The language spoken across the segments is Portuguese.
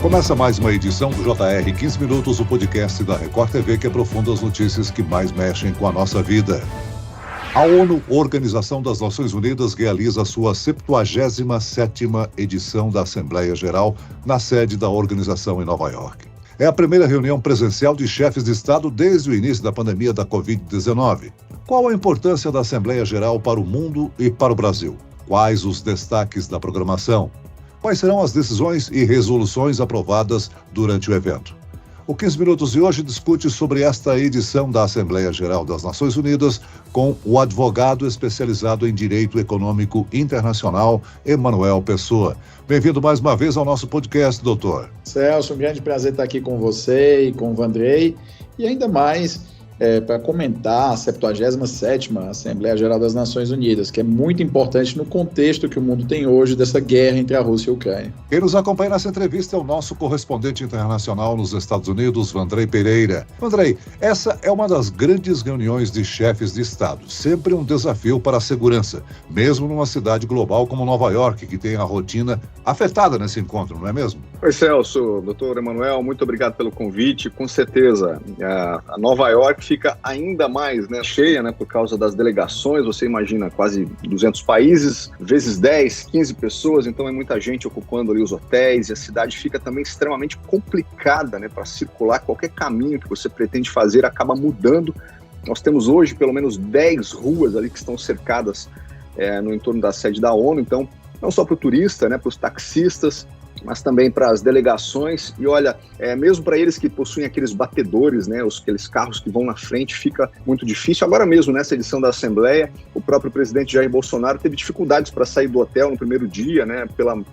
Começa mais uma edição do JR 15 Minutos, o podcast da Record TV que aprofunda as notícias que mais mexem com a nossa vida. A ONU, Organização das Nações Unidas, realiza a sua 77ª edição da Assembleia Geral na sede da organização em Nova York. É a primeira reunião presencial de chefes de Estado desde o início da pandemia da Covid-19. Qual a importância da Assembleia Geral para o mundo e para o Brasil? Quais os destaques da programação? Quais serão as decisões e resoluções aprovadas durante o evento? O 15 Minutos de hoje discute sobre esta edição da Assembleia Geral das Nações Unidas com o advogado especializado em Direito Econômico Internacional, Emanuel Pessoa. Bem-vindo mais uma vez ao nosso podcast, doutor. Celso, um grande prazer estar aqui com você e com o Vandrei, e ainda mais para comentar a 77ª Assembleia Geral das Nações Unidas, que é muito importante no contexto que o mundo tem hoje dessa guerra entre a Rússia e a Ucrânia. Quem nos acompanha nessa entrevista é o nosso correspondente internacional nos Estados Unidos, Vandrei Pereira. Vandrei, essa é uma das grandes reuniões de chefes de Estado, sempre um desafio para a segurança, mesmo numa cidade global como Nova York, que tem a rotina afetada nesse encontro, não é mesmo? Oi, Celso, doutor Emanuel, muito obrigado pelo convite. Com certeza, a Nova York fica ainda mais cheia, por causa das delegações. Você imagina quase 200 países, vezes 10, 15 pessoas, então é muita gente ocupando ali os hotéis, e a cidade fica também extremamente complicada para circular. Qualquer caminho que você pretende fazer acaba mudando. Nós temos hoje pelo menos 10 ruas ali que estão cercadas no entorno da sede da ONU, então não só para o turista, para os taxistas, mas também para as delegações. E olha, mesmo para eles que possuem aqueles batedores, aqueles carros que vão na frente, fica muito difícil. Agora mesmo, nessa edição da Assembleia, o próprio presidente Jair Bolsonaro teve dificuldades para sair do hotel no primeiro dia,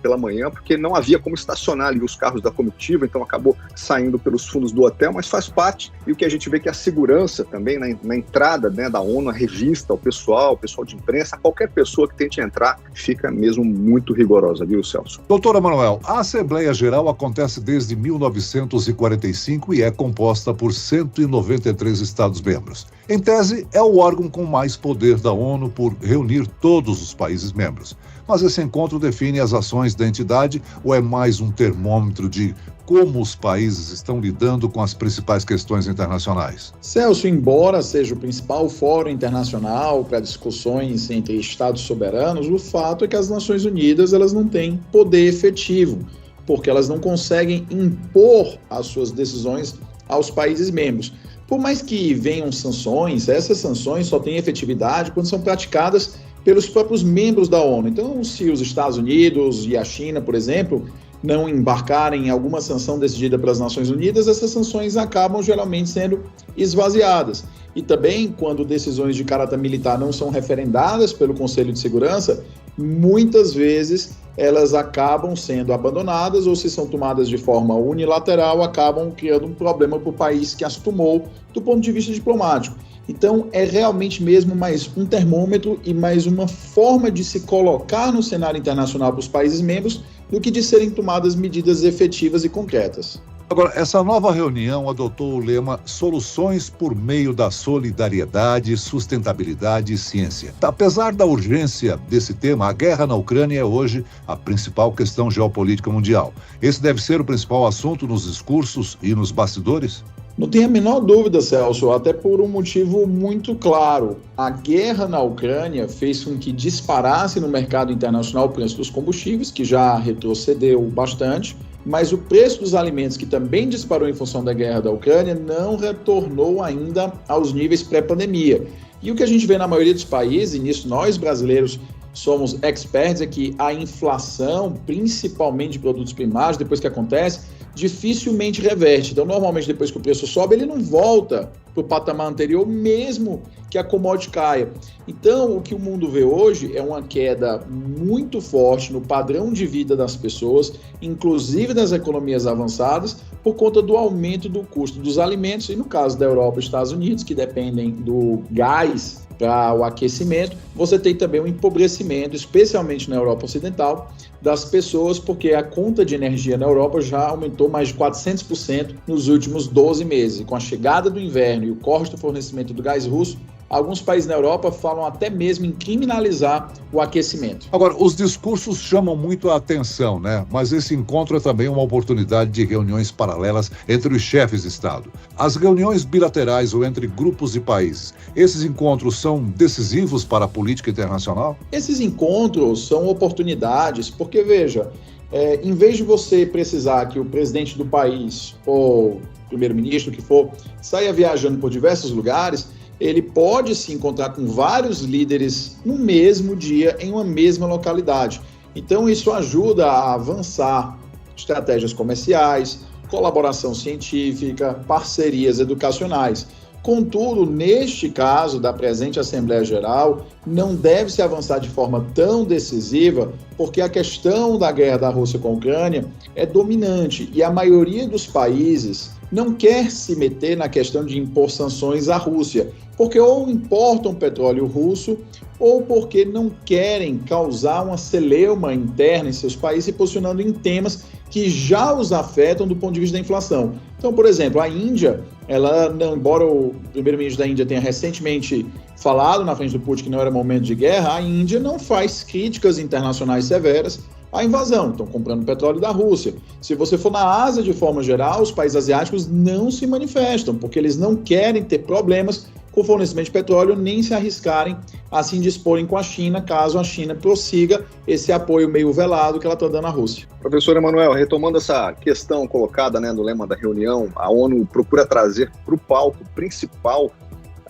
pela manhã, porque não havia como estacionar ali os carros da comitiva, então acabou saindo pelos fundos do hotel, mas faz parte. E o que a gente vê que a segurança também na entrada da ONU, a revista, o pessoal de imprensa, qualquer pessoa que tente entrar, fica mesmo muito rigorosa, viu, Celso? Doutor Emanuel, a Assembleia Geral acontece desde 1945 e é composta por 193 Estados-membros. Em tese, é o órgão com mais poder da ONU por reunir todos os países membros. Mas esse encontro define as ações da entidade ou é mais um termômetro de como os países estão lidando com as principais questões internacionais? Celso, embora seja o principal fórum internacional para discussões entre Estados soberanos, o fato é que as Nações Unidas elas não têm poder efetivo, porque elas não conseguem impor as suas decisões aos países membros. Por mais que venham sanções, essas sanções só têm efetividade quando são praticadas pelos próprios membros da ONU. Então, se os Estados Unidos e a China, por exemplo, não embarcarem em alguma sanção decidida pelas Nações Unidas, essas sanções acabam geralmente sendo esvaziadas. E também, quando decisões de caráter militar não são referendadas pelo Conselho de Segurança, muitas vezes elas acabam sendo abandonadas ou, se são tomadas de forma unilateral, acabam criando um problema para o país que as tomou do ponto de vista diplomático. Então, é realmente mesmo mais um termômetro e mais uma forma de se colocar no cenário internacional para os países membros do que de serem tomadas medidas efetivas e concretas. Agora, essa nova reunião adotou o lema Soluções por meio da solidariedade, sustentabilidade e ciência. Apesar da urgência desse tema, a guerra na Ucrânia é hoje a principal questão geopolítica mundial. Esse deve ser o principal assunto nos discursos e nos bastidores? Não tem a menor dúvida, Celso, até por um motivo muito claro. A guerra na Ucrânia fez com que disparasse no mercado internacional o preço dos combustíveis, que já retrocedeu bastante, mas o preço dos alimentos, que também disparou em função da guerra da Ucrânia, não retornou ainda aos níveis pré-pandemia. E o que a gente vê na maioria dos países, e nisso nós brasileiros somos experts, é que a inflação, principalmente de produtos primários, depois que acontece, dificilmente reverte. Então, normalmente, depois que o preço sobe, ele não volta para o patamar anterior, mesmo que a commodity caia. Então, o que o mundo vê hoje é uma queda muito forte no padrão de vida das pessoas, inclusive das economias avançadas, por conta do aumento do custo dos alimentos, e no caso da Europa e Estados Unidos, que dependem do gás para o aquecimento, você tem também um empobrecimento, especialmente na Europa Ocidental, das pessoas, porque a conta de energia na Europa já aumentou mais de 400% nos últimos 12 meses. E com a chegada do inverno e o corte do fornecimento do gás russo, Alguns países na Europa falam até mesmo em criminalizar o aquecimento. Agora, os discursos chamam muito a atenção, né? Mas esse encontro é também uma oportunidade de reuniões paralelas entre os chefes de Estado. As reuniões bilaterais ou entre grupos de países, esses encontros são decisivos para a política internacional? Esses encontros são oportunidades, porque, veja, em vez de você precisar que o presidente do país ou o primeiro-ministro, que for, saia viajando por diversos lugares, ele pode se encontrar com vários líderes no mesmo dia, em uma mesma localidade. Então, isso ajuda a avançar estratégias comerciais, colaboração científica, parcerias educacionais. Contudo, neste caso da presente Assembleia Geral, não deve se avançar de forma tão decisiva, porque a questão da guerra da Rússia com a Ucrânia é dominante e a maioria dos países não quer se meter na questão de impor sanções à Rússia, porque ou importam petróleo russo ou porque não querem causar uma celeuma interna em seus países se posicionando em temas que já os afetam do ponto de vista da inflação. Então, por exemplo, a Índia, embora o primeiro-ministro da Índia tenha recentemente falado na frente do Putin que não era momento de guerra, a Índia não faz críticas internacionais severas à invasão, estão comprando petróleo da Rússia. Se você for na Ásia, de forma geral, os países asiáticos não se manifestam, porque eles não querem ter problemas com o fornecimento de petróleo, nem se arriscarem a se indisporem com a China, caso a China prossiga esse apoio meio velado que ela está dando à Rússia. Professor Emanuel, retomando essa questão colocada, no lema da reunião, a ONU procura trazer para o palco principal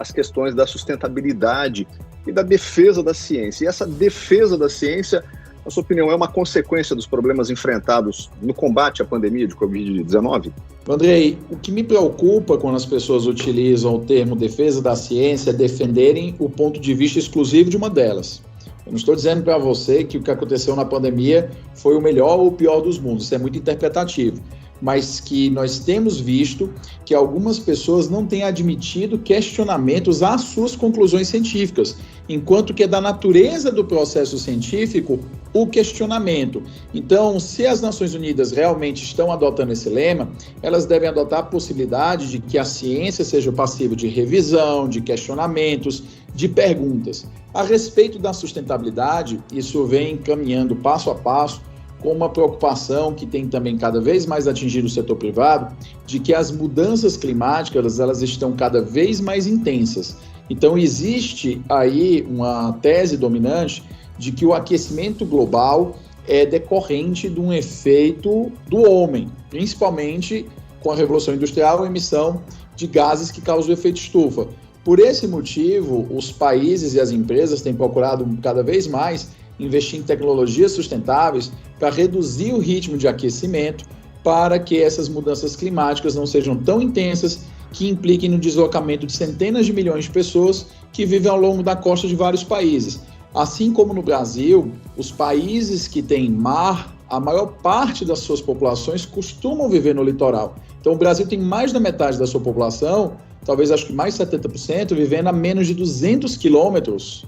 as questões da sustentabilidade e da defesa da ciência. E essa defesa da ciência, na sua opinião, é uma consequência dos problemas enfrentados no combate à pandemia de Covid-19? Andrei, o que me preocupa quando as pessoas utilizam o termo defesa da ciência é defenderem o ponto de vista exclusivo de uma delas. Eu não estou dizendo para você que o que aconteceu na pandemia foi o melhor ou o pior dos mundos, isso é muito interpretativo, mas que nós temos visto que algumas pessoas não têm admitido questionamentos às suas conclusões científicas, enquanto que é da natureza do processo científico o questionamento. Então, se as Nações Unidas realmente estão adotando esse lema, elas devem adotar a possibilidade de que a ciência seja passível de revisão, de questionamentos, de perguntas. A respeito da sustentabilidade, isso vem caminhando passo a passo, com uma preocupação que tem também cada vez mais atingido o setor privado, de que as mudanças climáticas elas estão cada vez mais intensas. Então existe aí uma tese dominante de que o aquecimento global é decorrente de um efeito do homem, principalmente com a Revolução Industrial, a emissão de gases que causam o efeito estufa. Por esse motivo, os países e as empresas têm procurado cada vez mais investir em tecnologias sustentáveis para reduzir o ritmo de aquecimento, para que essas mudanças climáticas não sejam tão intensas que impliquem no deslocamento de centenas de milhões de pessoas que vivem ao longo da costa de vários países. Assim como no Brasil, os países que têm mar, a maior parte das suas populações costumam viver no litoral. Então o Brasil tem mais da metade da sua população, talvez acho que mais de 70%, vivendo a menos de 200 quilômetros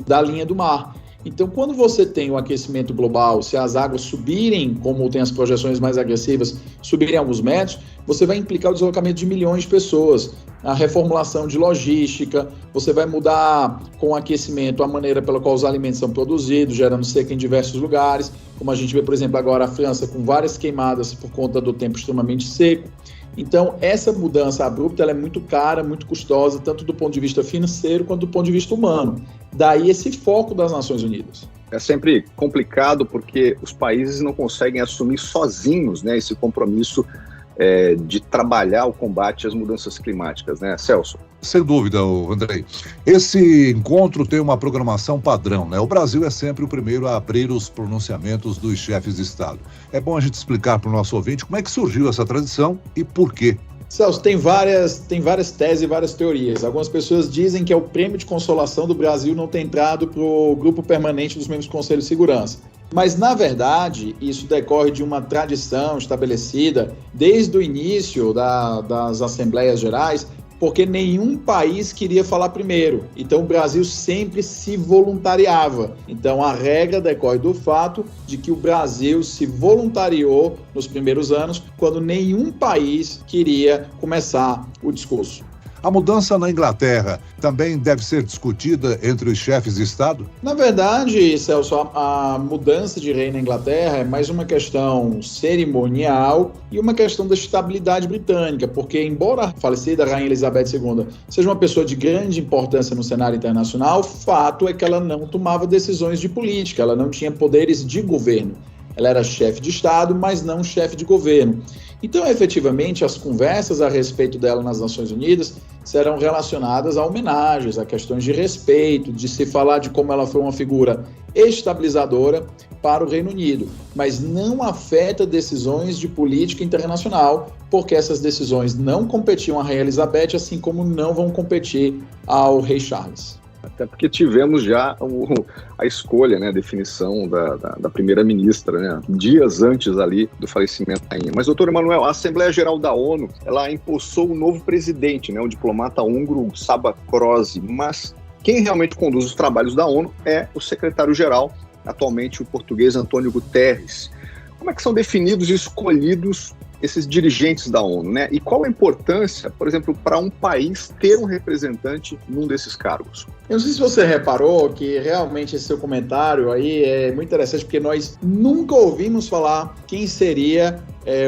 da linha do mar. Então, quando você tem o aquecimento global, se as águas subirem, como tem as projeções mais agressivas, subirem alguns metros, você vai implicar o deslocamento de milhões de pessoas, a reformulação de logística, você vai mudar com o aquecimento a maneira pela qual os alimentos são produzidos, gerando seca em diversos lugares, como a gente vê, por exemplo, agora a França com várias queimadas por conta do tempo extremamente seco. Então, essa mudança abrupta ela é muito cara, muito custosa, tanto do ponto de vista financeiro quanto do ponto de vista humano. Daí esse foco das Nações Unidas. É sempre complicado porque os países não conseguem assumir sozinhos, esse compromisso de trabalhar o combate às mudanças climáticas, Celso? Sem dúvida, Andrei. Esse encontro tem uma programação padrão, O Brasil é sempre o primeiro a abrir os pronunciamentos dos chefes de Estado. É bom a gente explicar para o nosso ouvinte como é que surgiu essa tradição e por quê. Celso, tem várias teses e várias teorias. Algumas pessoas dizem que é o prêmio de consolação do Brasil não ter entrado para o grupo permanente dos membros do Conselho de Segurança. Mas, na verdade, isso decorre de uma tradição estabelecida desde o início das Assembleias Gerais, porque nenhum país queria falar primeiro. Então, o Brasil sempre se voluntariava. Então, a regra decorre do fato de que o Brasil se voluntariou nos primeiros anos, quando nenhum país queria começar o discurso. A mudança na Inglaterra também deve ser discutida entre os chefes de Estado? Na verdade, Celso, a mudança de rei na Inglaterra é mais uma questão cerimonial e uma questão da estabilidade britânica, porque embora a falecida Rainha Elizabeth II seja uma pessoa de grande importância no cenário internacional, o fato é que ela não tomava decisões de política, ela não tinha poderes de governo. Ela era chefe de Estado, mas não chefe de governo. Então, efetivamente, as conversas a respeito dela nas Nações Unidas serão relacionadas a homenagens, a questões de respeito, de se falar de como ela foi uma figura estabilizadora para o Reino Unido, mas não afeta decisões de política internacional, porque essas decisões não competiam à Rainha Elizabeth, assim como não vão competir ao Rei Charles. Até porque tivemos já a escolha, né, a definição da primeira-ministra, né, dias antes ali do falecimento da rainha. Mas, doutor Emanuel, a Assembleia Geral da ONU, ela empossou um novo presidente, né, o diplomata húngaro Csaba Krosi, mas quem realmente conduz os trabalhos da ONU é o secretário-geral, atualmente o português Antônio Guterres. Como é que são definidos e escolhidos esses dirigentes da ONU, né? E qual a importância, por exemplo, para um país ter um representante num desses cargos? Eu não sei se você reparou que realmente esse seu comentário aí é muito interessante, porque nós nunca ouvimos falar quem seria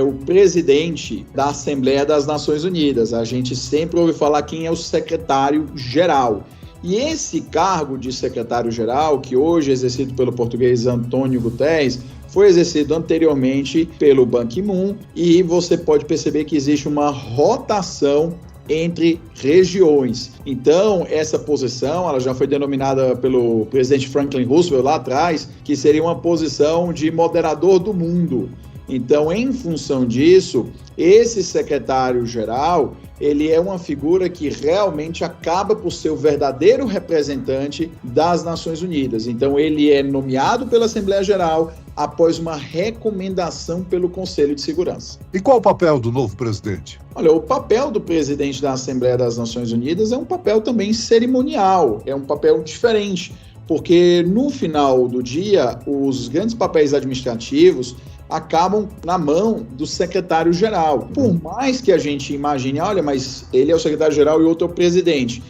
o presidente da Assembleia das Nações Unidas. A gente sempre ouve falar quem é o secretário-geral. E esse cargo de secretário-geral, que hoje é exercido pelo português Antônio Guterres, foi exercido anteriormente pelo Ban Ki-moon, e você pode perceber que existe uma rotação entre regiões. Então, essa posição ela já foi denominada pelo presidente Franklin Roosevelt lá atrás, que seria uma posição de moderador do mundo. Então, em função disso, esse secretário-geral, ele é uma figura que realmente acaba por ser o verdadeiro representante das Nações Unidas. Então, ele é nomeado pela Assembleia Geral após uma recomendação pelo Conselho de Segurança. E qual o papel do novo presidente? Olha, o papel do presidente da Assembleia das Nações Unidas é um papel também cerimonial, é um papel diferente, porque no final do dia, os grandes papéis administrativos acabam na mão do secretário-geral. Por mais que a gente imagine, olha, mas ele é o secretário-geral e outro é o presidente.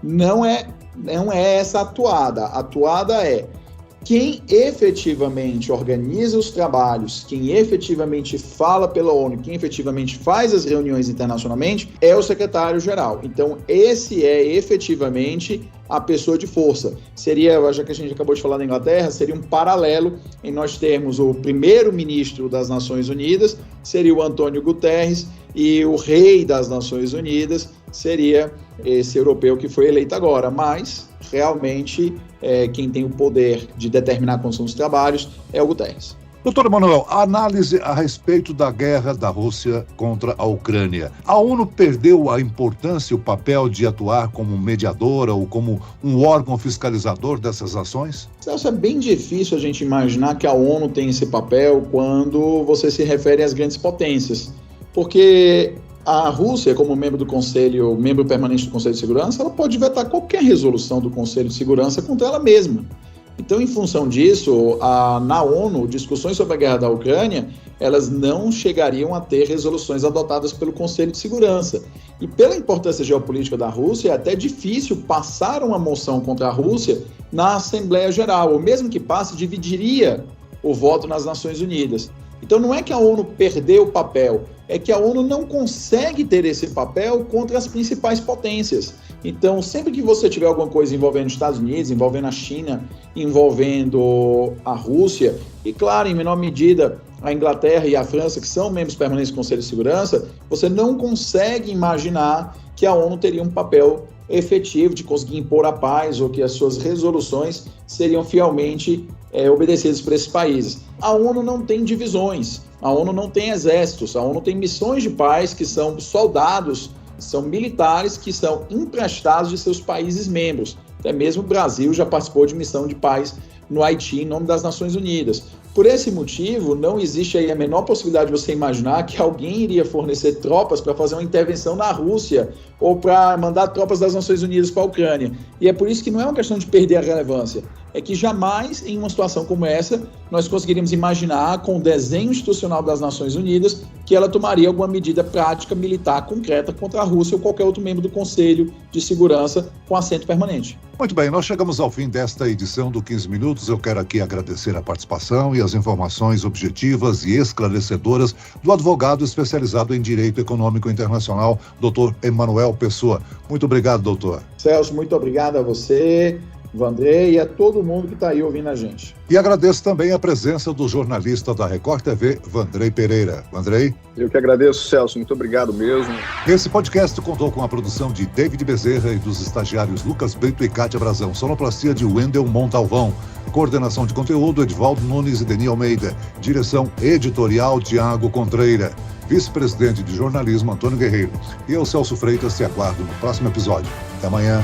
Não é essa a atuada. A atuada é quem efetivamente organiza os trabalhos, quem efetivamente fala pela ONU, quem efetivamente faz as reuniões internacionalmente, é o secretário-geral. Então, esse é efetivamente a pessoa de força. Seria, já que a gente acabou de falar da Inglaterra, seria um paralelo em nós termos o primeiro-ministro das Nações Unidas, seria o Antônio Guterres, e o rei das Nações Unidas seria esse europeu que foi eleito agora, mas realmente quem tem o poder de determinar a condição dos trabalhos é o Guterres. Doutor Emanuel, a análise a respeito da guerra da Rússia contra a Ucrânia. A ONU perdeu a importância e o papel de atuar como mediadora ou como um órgão fiscalizador dessas ações? Celso, é bem difícil a gente imaginar que a ONU tem esse papel quando você se refere às grandes potências, porque a Rússia, como membro do Conselho, membro permanente do Conselho de Segurança, ela pode vetar qualquer resolução do Conselho de Segurança contra ela mesma. Então, em função disso, na ONU, discussões sobre a guerra da Ucrânia, elas não chegariam a ter resoluções adotadas pelo Conselho de Segurança. E pela importância geopolítica da Rússia, é até difícil passar uma moção contra a Rússia na Assembleia Geral, ou mesmo que passe, dividiria o voto nas Nações Unidas. Então, não é que a ONU perdeu o papel, é que a ONU não consegue ter esse papel contra as principais potências. Então, sempre que você tiver alguma coisa envolvendo os Estados Unidos, envolvendo a China, envolvendo a Rússia, e claro, em menor medida, a Inglaterra e a França, que são membros permanentes do Conselho de Segurança, você não consegue imaginar que a ONU teria um papel efetivo de conseguir impor a paz ou que as suas resoluções seriam fielmente obedecidas por esses países. A ONU não tem divisões, a ONU não tem exércitos, a ONU tem missões de paz que são soldados, são militares que são emprestados de seus países membros. Até mesmo o Brasil já participou de missão de paz no Haiti em nome das Nações Unidas. Por esse motivo, não existe aí a menor possibilidade de você imaginar que alguém iria fornecer tropas para fazer uma intervenção na Rússia ou para mandar tropas das Nações Unidas para a Ucrânia. E é por isso que não é uma questão de perder a relevância, é que jamais, em uma situação como essa, nós conseguiríamos imaginar, com o desenho institucional das Nações Unidas, que ela tomaria alguma medida prática militar concreta contra a Rússia ou qualquer outro membro do Conselho de Segurança com assento permanente. Muito bem, nós chegamos ao fim desta edição do 15 Minutos. Eu quero aqui agradecer a participação e as informações objetivas e esclarecedoras do advogado especializado em Direito Econômico Internacional, Dr. Emanuel Pessoa. Muito obrigado, doutor. Celso, muito obrigado a você, Vandrei, e a todo mundo que está aí ouvindo a gente. E agradeço também a presença do jornalista da Record TV, Vandrei Pereira. Vandrei? Eu que agradeço, Celso. Muito obrigado mesmo. Esse podcast contou com a produção de David Bezerra e dos estagiários Lucas Brito e Kátia Brazão. Sonoplastia de Wendel Montalvão. Coordenação de conteúdo, Edvaldo Nunes e Deni Almeida. Direção editorial, Tiago Contreira. Vice-presidente de jornalismo, Antônio Guerreiro. E eu, Celso Freitas, te aguardo no próximo episódio. Até amanhã.